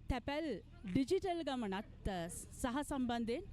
තැපැල් ඩිජිටල් ගමනත් සහ සම්බන්ධයෙන්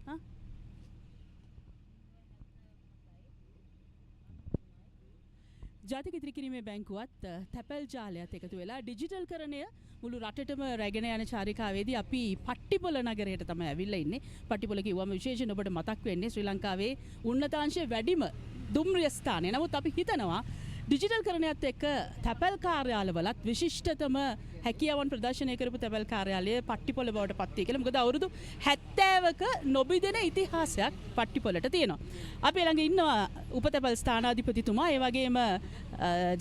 ජාතික ඉදිරිකිරීමේ බැංකුවත් තැපැල් ජාලයත් එකතු වෙලා ඩිජිටල් කරණය මුළු රටටම රැගෙන යන චාරිකාවේදී අපි පට්ටිපොළ නගරයට තමයි ඇවිල්ලා ඉන්නේ. පට්ටිපොළ කිව්වම විශේෂයෙන් ඔබට මතක් වෙන්නේ ශ්‍රී ලංකාවේ උන්නතාංශයේ වැඩිම දුම්රිය ස්ථානය. නමුත් අපි හිතනවා ඩිජිටල් කරණයත් එක්ක තැපැල් කාර්යාලවලත් විශිෂ්ටතම හැකියාවන් ප්‍රදර්ශනය කරපු තැපැල් කාර්යාලය පට්ටිපොළ බවට පත් වෙයි කියලා. මොකද අවුරුදු 70ක නොබිදෙන ඉතිහාසයක් පට්ටිපොළට තියෙනවා. අපි ළඟ ඉන්නවා උපතැපැල් ස්ථානාධිපතිතුමා, ඒ වගේම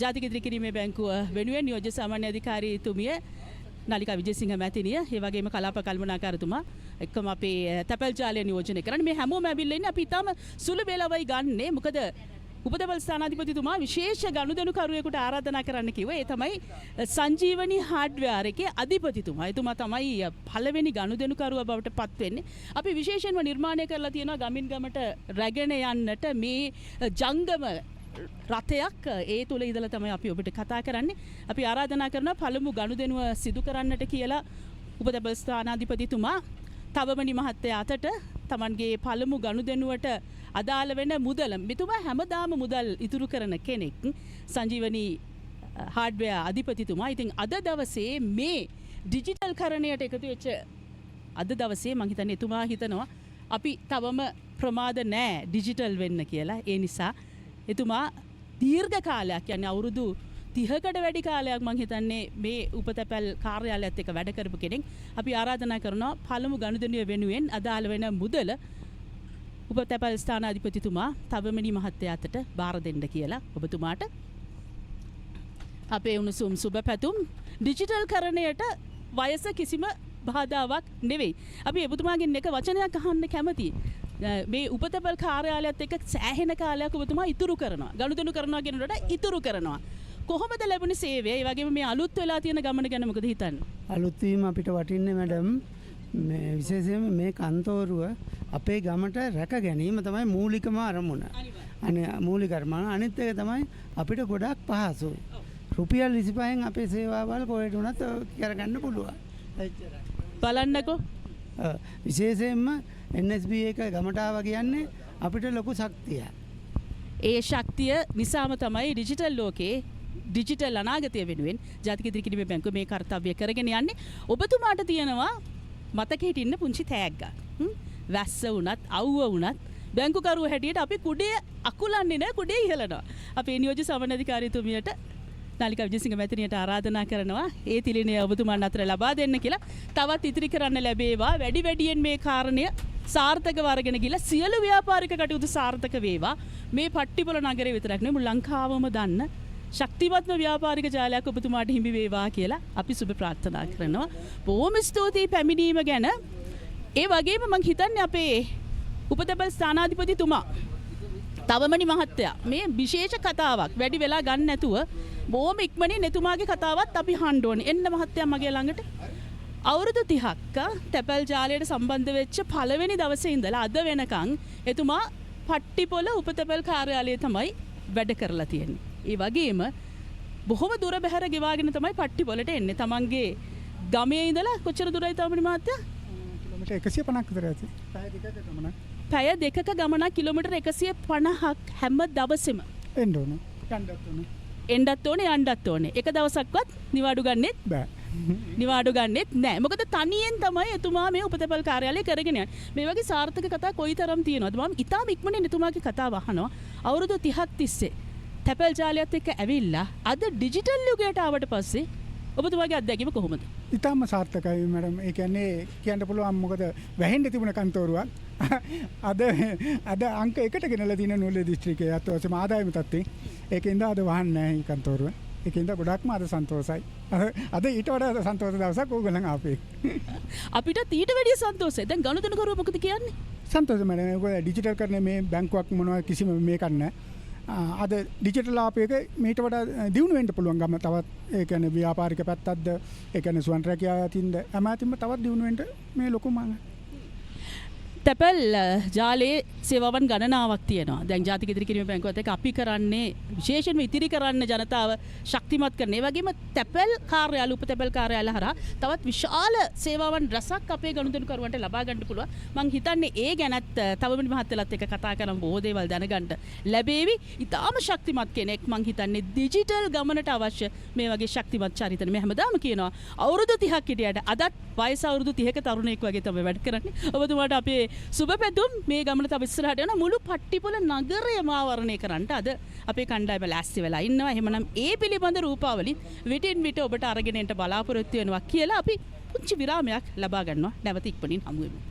ජාතික ඉදිරිකිරීමේ බැංකුව වෙනුවෙන් නියෝජ්‍ය සාමාන්‍ය අධිකාරීතුමිය නාලිකා විජේසිංහ මැතිණිය, ඒ වගේම කලාප කල්පනාකාරතුමා එක්කම අපේ තැපැල් ජාලය නියෝජනය කරන්නේ. මේ හැමෝම ඇවිල්ලා ඉන්නේ. අපි ඊටම සුළු වේලාවයි ගන්නෙ. මොකද උපතැපැල් ස්ථානාධිපතිතුමා විශේෂ ගනුදෙනුකරුවෙකුට ආරාධනා කරන්න කිව්වා. ඒ තමයි සංජීවනි හાર્ඩ්වෙයාර් එකේ අධිපතිතුමා. එතුමා තමයි පළවෙනි ගනුදෙනුකරුවා බවට පත් වෙන්නේ. අපි විශේෂයෙන්ම නිර්මාණය කරලා තියෙනවා ගමින් ගමට රැගෙන යන්නට මේ ජංගම රථයක්. ඒ තුල ඉඳලා තමයි අපි ඔබට කතා කරන්නේ. අපි ආරාධනා කරනවා පළමු ගනුදෙනුව සිදු කරන්නට කියලා උපතැපැල් ස්ථානාධිපතිතුමා තවමනි මහත්තයා අතට තමන්ගේ පළමු ගනුදෙනුවට අදාළ වෙන මුදල, මෙතුමා හැමදාම මුදල් ඉතුරු කරන කෙනෙක්, සංජීවනි හાર્ඩ්වෙයාර් අධිපතිතුමා. ඉතින් අද දවසේ මේ ඩිජිටල් කරණයට එකතු වෙච්ච අද දවසේ මං හිතන්නේ එතුමා හිතනවා අපි තවම ප්‍රමාද නෑ ඩිජිටල් වෙන්න කියලා. ඒ නිසා එතුමා දීර්ඝ කාලයක්, කියන්නේ අවුරුදු 30කට වැඩි කාලයක් මං හිතන්නේ මේ උපතැපැල් කාර්යාලයත් එක්ක වැඩ කරපු කෙනෙක්. අපි ආරාධනා කරනවා පළමු ගනුදෙනුව වෙනුවෙන් අදාළ වෙන මුදල උපතැපැල් ස්ථානාධිපතිතුමා තවමනි මහත්තයා අතට බාර දෙන්න කියලා ඔබතුමාට අපේ උණුසුම් සුබ පැතුම්. ඩිජිටල් කරණයට වයස කිසිම බාධාවක් නෙවෙයි. අපි ඔබතුමාගෙන් එක වචනයක් අහන්න කැමතියි. මේ උපතැපැල් කාර්යාලයත් එක්ක සෑහෙන කාලයක් ඔබතුමා ඉතුරු කරනවා. ගනුදෙනු කරනවා කියනකොට ඉතුරු කරනවා. කොහොමද ලැබුණේ සේවය? ඒ වගේම මේ අලුත් වෙලා තියෙන ගමන ගැන මොකද හිතන්නේ? අලුත් වීම අපිට වටින්නේ මැඩම්. මේ විශේෂයෙන්ම මේ කන්තෝරුව අපේ ගමට රැක ගැනීම තමයි මූලිකම අරමුණ. මූලික අරමුණ. අනිත් එක තමයි අපිට ගොඩක් පහසුයි. රුපියල් 25න් අපේ සේවාවල් කොහෙට වුණත් කරගන්න පුළුවන්. බලන්නකෝ. විශේෂයෙන්ම NSB එක ගමට ආවා කියන්නේ අපිට ලොකු ශක්තියක්. ඒ ශක්තිය නිසාම තමයි ඩිජිටල් ලෝකේ ඩිජිටල් අනාගතය වෙනුවෙන් ජාතික ඉදිරිකිරීමේ බැංකුව මේ කාර්යය කරගෙන යන්නේ. ඔබතුමාට තියෙනවා මතක හිටින්න පුංචි තෑග්ගක්. වැස්ස වුණත් අවුව වුණත් බැංකුකරුව හැටියට අපි කුඩේ අකුලන්නේ නැහැ, කුඩේ ඉහළනවා. අපේ නියෝජ්‍ය සාමාන්‍ය අධිකාරීතුමියට නාලිකා විජේසිංහ මැතිණියට ආරාධනා කරනවා ඒ තිලිනය ඔබතුමාන් අතර ලබා දෙන්න කියලා. තවත් ඉතිරි කරන්න ලැබේවා. වැඩි වැඩියෙන් මේ කාරණය සාර්ථකව අරගෙන ගිහලා සියලු ව්‍යාපාරික කටයුතු සාර්ථක වේවා. මේ පට්ටිපොළ නගරේ විතරක් නෙවෙයි මුළු ලංකාවම දන්න ශක්තිමත්ම ව්‍යාපාරික ජාලයක් ඔබතුමාට හිමි වේවා කියලා අපි සුබ ප්‍රාර්ථනා කරනවා. බොහොම ස්තුතියි පැමිණීම ගැන. ඒ වගේම මම හිතන්නේ අපේ උපතැපැල් ස්ථානාධිපතිතුමා තවමනි මහත්තයා මේ විශේෂ කතාවක් වැඩි වෙලා ගන්න නැතුව බොහොම ඉක්මනින් එතුමාගේ කතාවත් අපි අහන්න ඕනේ. එන්න මහත්තයා මගේ ළඟට. අවුරුදු 30ක් තැපැල් ජාලයට සම්බන්ධ වෙච්ච පළවෙනි දවසේ ඉඳලා අද වෙනකන් එතුමා පට්ටිපොළ උපතැපැල් කාර්යාලයේ තමයි වැඩ කරලා තියෙන්නේ. ඒ වගේම බොහොම දුර බැහැර ගෙවාගෙන තමයි පට්ටිපොළට එන්නේ. තමන්ගේ ගමේ ඉඳලා කොච්චර දුරයි තවමනි මහත්තයා? කිලෝමීටර් 150ක් විතර ඇති. පැය දෙකක ගමනක් කිලෝමීටර් 150ක් හැම දවසෙම එන්න ඕන. එන්නත් ඕනේ යන්නත් ඕනේ. එක දවසක්වත් නිවාඩු ගන්නෙත් බෑ. නිවාඩු ගන්නෙත් නෑ. මොකද තනියෙන් තමයි එතුමා මේ උපතැපැල් කාර්යාලය කරගෙන යන්නේ. මේ වගේ සාර්ථක කතා කොයිතරම් තියෙනවද? මම ඉතාම ඉක්මනින් එතුමාගේ කතාව අහනවා. අවුරුදු 30ක් තිස්සේ තැපැල් ජාලයත් එක්ක ඇවිල්ලා අද ඩිජිටල් යුගයට ආවට පස්සේ ඔබතුමාගේ අත්දැකීම කොහොමද? ඉතාම සාර්ථකයි මැඩම්. ඒ කියන්නේ කියන්න පුළුවන් මොකද වැහෙන්න තිබුණ කන්තෝරුවක් අද අංක 1ට ගෙනලා තියෙන නූලේ දිස්ත්‍රික්කයේ අත්වසම ආදායම තත්ත්වයෙන් ඒකින්ද අද වහන්නේ නැහැ මේ කන්තෝරුව. ඒකින්ද ගොඩක්ම අද සන්තෝෂයි. අද ඊට වඩා සන්තෝෂ දවසක් ඕගොල්ලන් ආපේ. අපිට ඊට වැඩිය සන්තෝෂයි. දැන් ගනුදෙනුකරුවෝ මොකද කියන්නේ? සන්තෝෂයි මැඩම්. ඔය ඩිජිටල් කරන්නේ මේ බැංකුවක් මොනවා කිසිම මේකක් නැහැ. අද ඩිජිටල් ආපේක මීට වඩා දියුණු වෙන්න පුළුවන් ගම තවත්. ඒ කියන්නේ ව්‍යාපාරික පැත්තක්ද, ඒ කියන්නේ සුවන් රැකියාව අතින්ද හැමතින්ම තවත් දියුණු වෙන්න මේ ලොකු මං. තැපැල් ජාලයේ සේවාවන් ගණනාවක් තියෙනවා. දැන් ජාතික ඉදිරිකිරීමේ බැංකුවත් එක්ක අපි කරන්නේ විශේෂයෙන්ම ඉතිරි කරන්න ජනතාව ශක්තිමත් කරන. ඒ වගේම තැපැල් කාර්යාල උපතැපැල් කාර්යාල හරහා තවත් විශාල සේවාවන් රසක් අපේ ගනුදෙනුකරුවන්ට ලබා ගන්න පුළුවන්. මම හිතන්නේ ඒ ගැනත් තවමනි මහත්තයලත් එක්ක කතා කරන් බොහෝ දේවල් දැනගන්න ලැබේවි. ඊටාම ශක්තිමත් කෙනෙක් මම හිතන්නේ ඩිජිටල් ගමනට අවශ්‍ය මේ වගේ ශක්තිමත් චරිතන මේ හැමදාම කියනවා අවුරුදු 30ක් හිටියට අදත් වයස අවුරුදු 30ක තරුණයෙක් වගේ තමයි වැඩ කරන්නේ. ඔබතුමාට අපේ සුබ පැතුම් මේ ගමන තව ඉස්සරහට යන මුළු පට්ටිපොළ නගරයම ආවරණය කරන්න අද අපේ කණ්ඩායම ලෑස්ති වෙලා ඉන්නවා. එහෙමනම් ඒ පිළිබඳ රූපාවලින් විටින් විට ඔබට අරගෙන එන්න බලාපොරොත්තු වෙනවා කියලා අපි පුංචි විරාමයක් ලබා ගන්නවා. නැවත ඉක්මනින් හමු වෙමු.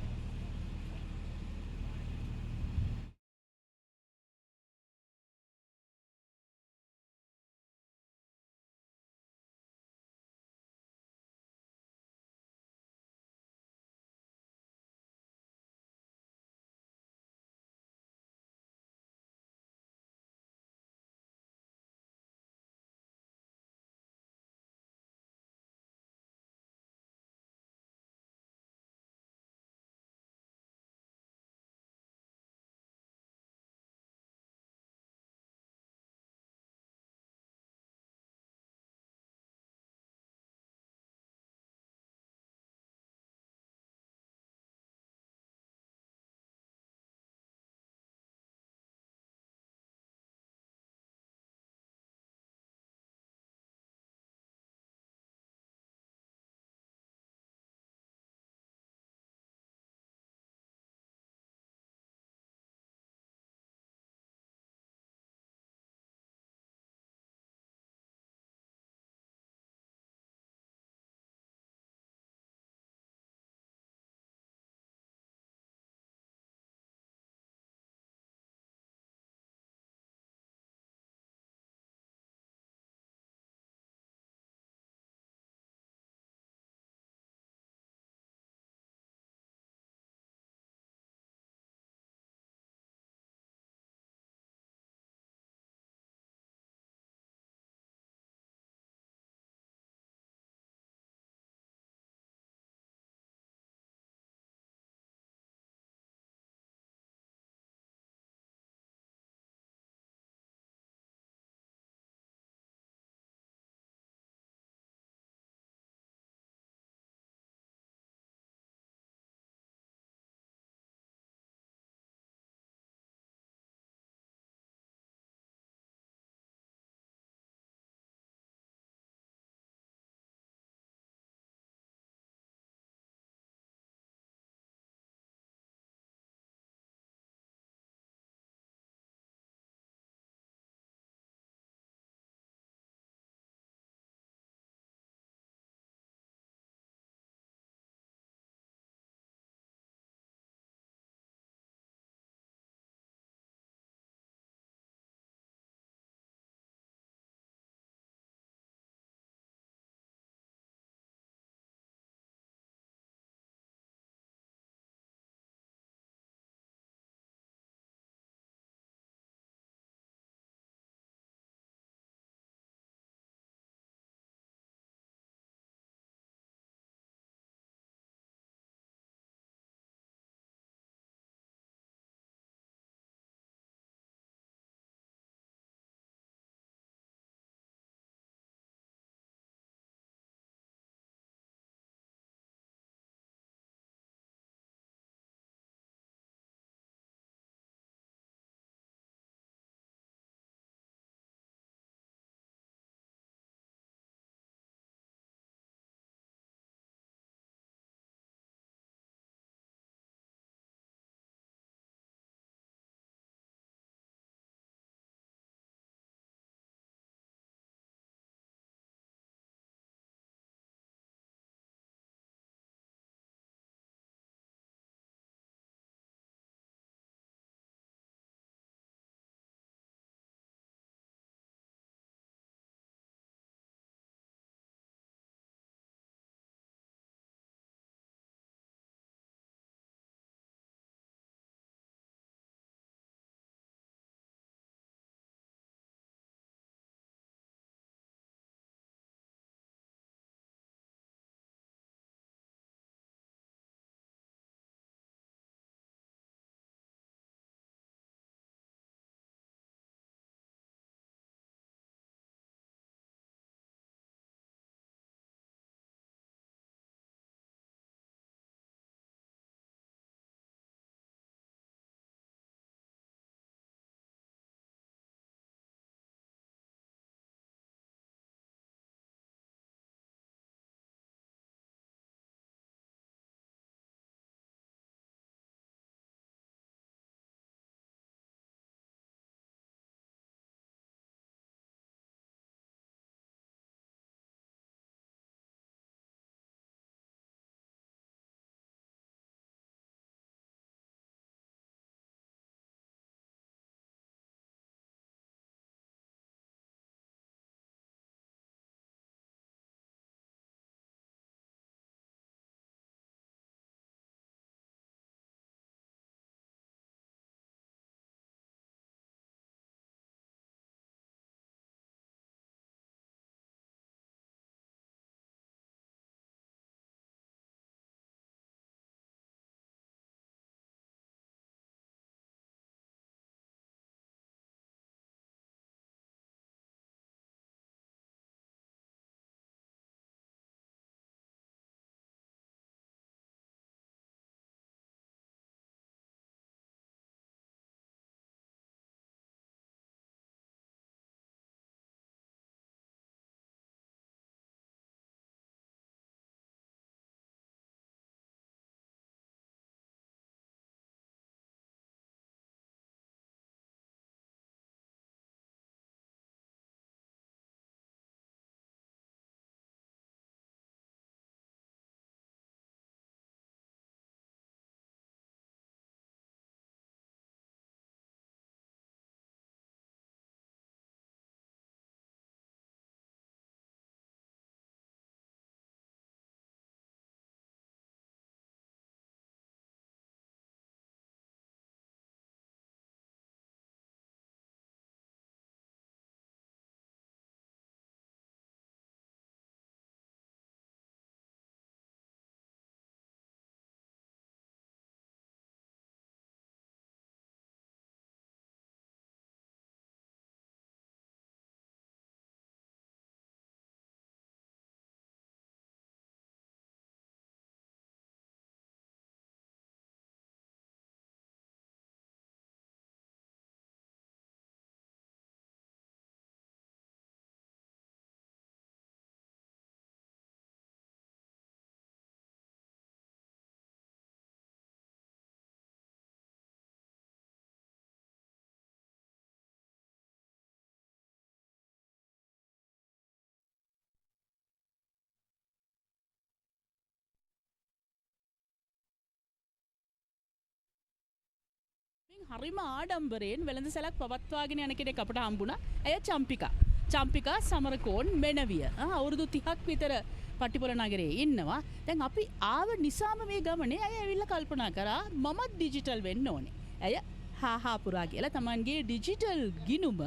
හරිම ආඩම්බරයෙන් වෙළඳ සැලක් පවත්වාගෙන යන කෙනෙක් අපට හම්බුණා. ඇය චම්පිකා. චම්පිකා සමරකෝන් මෙනවිය. අවුරුදු 30ක් විතර පට්ටිපොළ නගරයේ ඉන්නවා. දැන් අපි ආව නිසාම මේ ගමනේ ඇය ඇවිල්ලා කල්පනා කරා මමත් ඩිජිටල් වෙන්න ඕනේ. ඇය හාහාපුරා කියලා තමන්ගේ ඩිජිටල් ගිණුම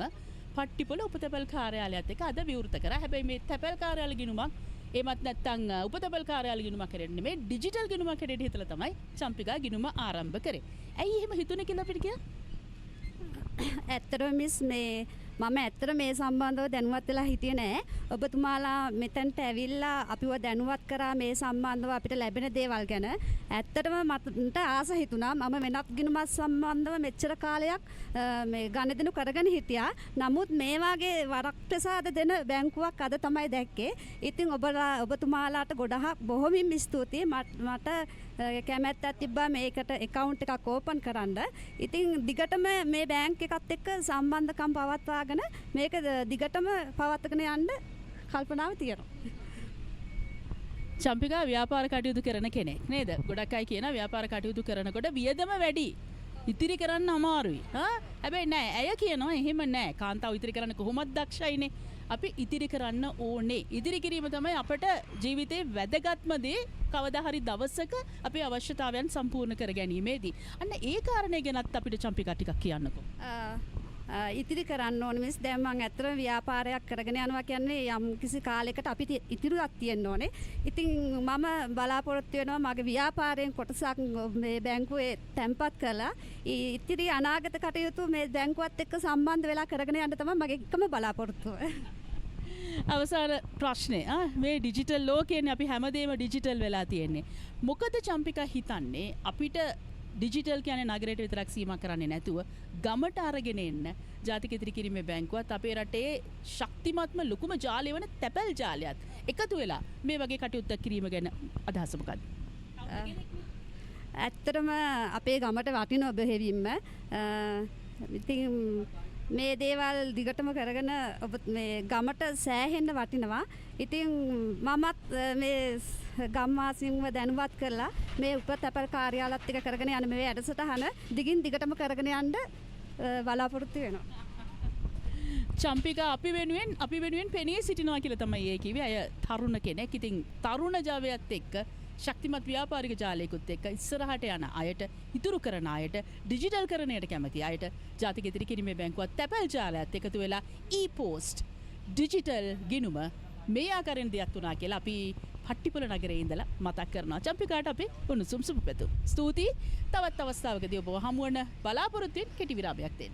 පට්ටිපොළ උපතැපල් කාර්යාලයත් එක්ක අද විවෘත කරා. හැබැයි මේ තැපැල් කාර්යාල ගිණුමක් එමත් නැත්තං උපතැපල් කාර්යාල ගිණුමක් හැරෙන්නේ මේ ඩිජිටල් ගිණුමක් හැටියට හිතලා තමයි චම්පිකා ගිණුම ආරම්භ කරේ. ඇයි එහෙම හිතුනේ කියලා අපිට කියන්න? ඇත්තටම මිස් මේ මම ඇත්තට මේ සම්බන්ධව දැනුවත් වෙලා හිටියේ නෑ. ඔබතුමාලා මෙතනට ඇවිල්ලා අපිව දැනුවත් කරා මේ සම්බන්ධව අපිට ලැබෙන දේවල් ගැන. ඇත්තටම මට ආස හිතුණා මම වෙනත් ගිණුමක් සම්බන්ධව මෙච්චර කාලයක් මේ ගනුදෙනු කරගෙන හිටියා. නමුත් මේ වගේ වරක් ප්‍රසාද දෙන බැංකුවක් අද තමයි දැක්කේ. ඉතින් ඔබතුමාලාට ගොඩාක් බොහොමින් ස්තුතියි. මට කැමැත්තක් තිබ්බා මේකට account එකක් ඕපන් කරන්න. ඉතින් දිගටම මේ බැංක් එකත් එක්ක සම්බන්ධකම් පවත්වාගෙන මේක දිගටම පවත්වාගෙන යන්න කල්පනාව තියෙනවා. චම්පිකා ව්‍යාපාර කටයුතු කරන කෙනෙක් නේද? ගොඩක් අය කියන ව්‍යාපාර කටයුතු කරනකොට වියදම වැඩි. ඉතිරි කරන්න අමාරුයි. හැබැයි නෑ ඇය කියනවා එහෙම නෑ. කාන්තාව ඉතිරි කරන්න කොහොමද දක්ෂයිනේ. අපි ඉතිරි කරන්න ඕනේ. ඉදිරි කිරීම තමයි අපට ජීවිතේ වැදගත්ම දේ. කවදා හරි දවසක අපේ අවශ්‍යතාවයන් සම්පූර්ණ කර ගැනීමේදී. අන්න ඒ කාරණේ ගැනත් අපිට චම්පිකා ටිකක් කියන්නකෝ. ඉතිරි කරන්න ඕනේ මිස්. දැන් මම ඇත්තටම ව්‍යාපාරයක් කරගෙන යනවා කියන්නේ යම් කිසි කාලයකට අපිට ඉතිරියක් තියෙන්න ඕනේ. ඉතින් මම බලාපොරොත්තු වෙනවා මගේ ව්‍යාපාරයෙන් කොටසක් මේ බැංකුවේ තැන්පත් කරලා ඉතිරි අනාගත කටයුතු මේ බැංකුවත් එක්ක සම්බන්ධ වෙලා කරගෙන යන්න තමයි මගේ එකම බලාපොරොත්තුව. අවසාන ප්‍රශ්නේ මේ ඩිජිටල් ලෝකයේනේ අපි හැමදේම ඩිජිටල් වෙලා තියෙන්නේ. මොකද චම්පිකා හිතන්නේ අපිට ඩිජිටල් කියන්නේ නගරයට විතරක් සීමා කරන්නේ නැතුව ගමට අරගෙන එන්න ජාතික ඉතිරි කිරීමේ බැංකුවත් අපේ රටේ ශක්තිමත්ම ලොකුම ජාලය වන තැපැල් ජාලයත් එකතු වෙලා මේ වගේ කටයුත්තක් කිරීම ගැන අදහස මොකක්ද? ඇත්තටම අපේ ගමට වටින බෙහෙවින්ම ඉතින් මේ දේවල් දිගටම කරගෙන ඔබ මේ ගමට සෑහෙන්න වටිනවා. ඉතින් මමත් මේ ගම්වාසීන්ව දැනුවත් කරලා මේ උපතැපැල් කාර්යාලයත් එක්ක කරගෙන යන මේ වැඩසටහන දිගින් දිගටම කරගෙන යන්න බලාපොරොත්තු වෙනවා. චම්පිකා අපි වෙනුවෙන් පෙනී සිටිනවා කියලා තමයි ඒ කිව්වේ. අය තරුණ කෙනෙක්. ඉතින් තරුණ ජවයත් එක්ක ශක්තිමත් ව්‍යාපාරික ජාලයකුත් එක්ක ඉස්සරහට යන අයට, ඉතුරු කරන අයට, ඩිජිටල් කරණයට කැමති අයට ජාතික ඉතිරි කිරීමේ බැංකුවත් තැපැල් ජාලයත් එකතු වෙලා e-post ඩිජිටල් ගිණුම මේ ආකාරයෙන් දෙයක් තුනා කියලා අපි පට්ටිපොළ නගරයේ ඉඳලා මතක් කරනවා. චම්පිකාට අපි උණුසුම් සුබ පැතුම්. ස්තුතියි. තවත් අවස්ථාවකදී ඔබව හමු වන බලාපොරොත්තු වෙන කෙටි විරාමයක් දෙන්න.